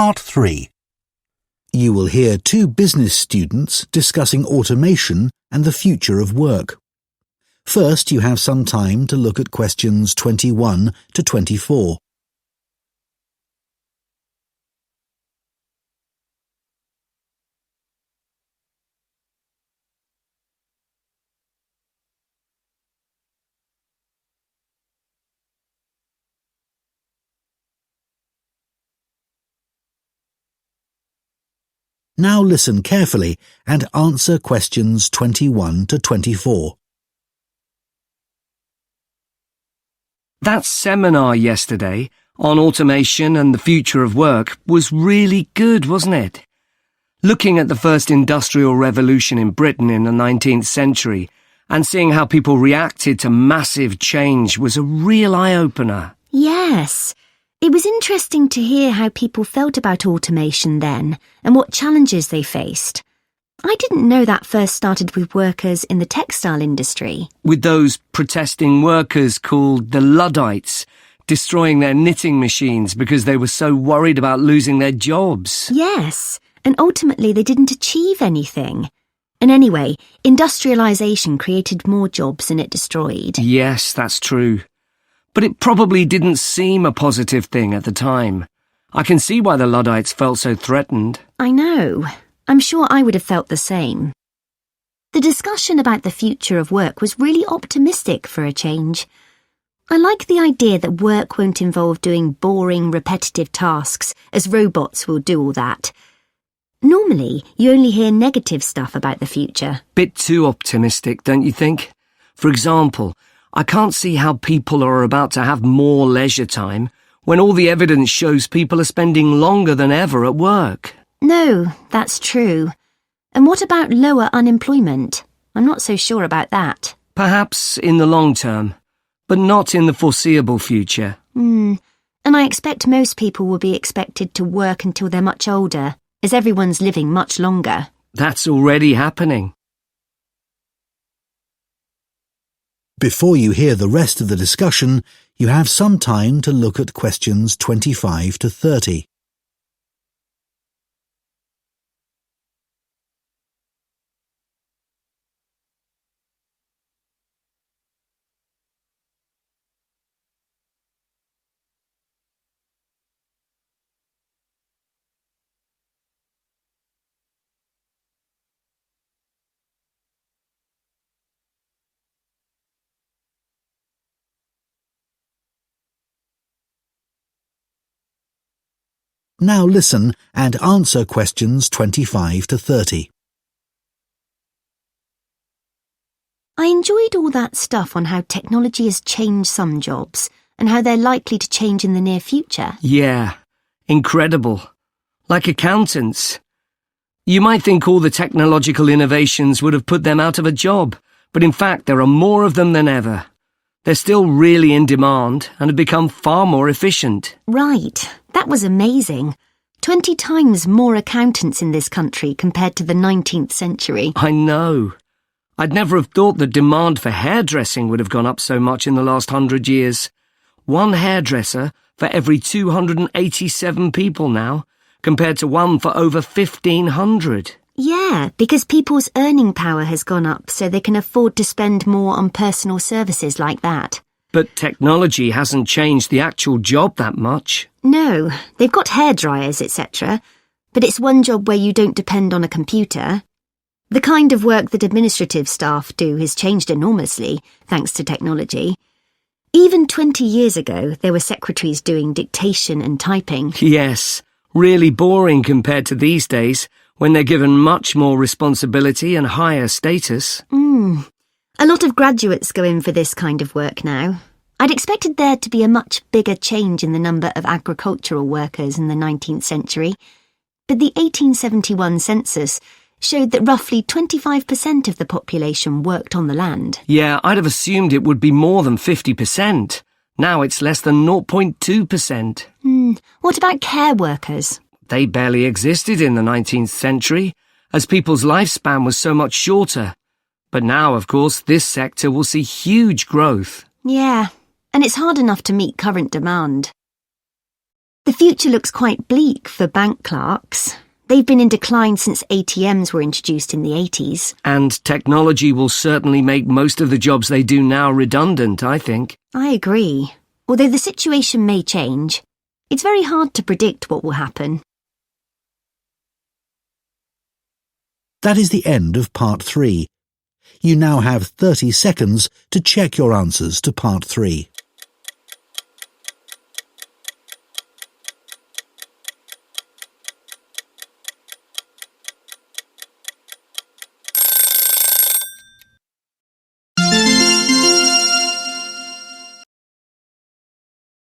Part 3. You will hear two business students discussing automation and the future of work. First, you have some time to look at questions 21 to 24. Now listen carefully and answer questions 21 to 24. That seminar yesterday on automation and the future of work was really good, wasn't it? Looking at the first industrial revolution in Britain in the 19th century and seeing how people reacted to massive change was a real eye-opener. Yes. It was interesting to hear how people felt about automation then and what challenges they faced. I didn't know that first started with workers in the textile industry. With those protesting workers called the Luddites, destroying their knitting machines because they were so worried about losing their jobs. Yes, and ultimately they didn't achieve anything. And anyway, industrialisation created more jobs than it destroyed. Yes, that's true. But it probably didn't seem a positive thing at the time. I can see why the Luddites felt so threatened. I know. I'm sure I would have felt the same. The discussion about the future of work was really optimistic for a change. I like the idea that work won't involve doing boring, repetitive tasks, as robots will do all that. Normally, you only hear negative stuff about the future. Bit too optimistic, don't you think? For example, I can't see how people are about to have more leisure time when all the evidence shows people are spending longer than ever at work. No, that's true. And what about lower unemployment? I'm not so sure about that. Perhaps in the long term, but not in the foreseeable future. And I expect most people will be expected to work until they're much older, as everyone's living much longer. That's already happening. Before you hear the rest of the discussion, you have some time to look at questions 25 to 30. Now listen and answer questions 25 to 30. I enjoyed all that stuff on how technology has changed some jobs and how they're likely to change in the near future. Yeah, incredible. Like accountants. You might think all the technological innovations would have put them out of a job, but in fact there are more of them than ever. They're still really in demand and have become far more efficient. Right, that was amazing. 20 times more accountants in this country compared to the 19th century. I know. I'd never have thought the demand for hairdressing would have gone up so much in the last 100 years. One hairdresser for every 287 people now, compared to one for over 1,500. Yeah, because people's earning power has gone up so they can afford to spend more on personal services like that. But technology hasn't changed the actual job that much. No, they've got hairdryers, etc. But it's one job where you don't depend on a computer. The kind of work that administrative staff do has changed enormously, thanks to technology. Even 20 years ago, there were secretaries doing dictation and typing. Yes, really boring compared to these days, when they're given much more responsibility and higher status. A lot of graduates go in for this kind of work now. I'd expected there to be a much bigger change in the number of agricultural workers in the 19th century, but the 1871 census showed that roughly 25% of the population worked on the land. Yeah, I'd have assumed it would be more than 50%. Now it's less than 0.2%. What about care workers? They barely existed in the 19th century, as people's lifespan was so much shorter. But now, of course, this sector will see huge growth. Yeah, and it's hard enough to meet current demand. The future looks quite bleak for bank clerks. They've been in decline since ATMs were introduced in the 80s. And technology will certainly make most of the jobs they do now redundant, I think. I agree. Although the situation may change, it's very hard to predict what will happen. That is the end of Part 3. You now have 30 seconds to check your answers to Part 3.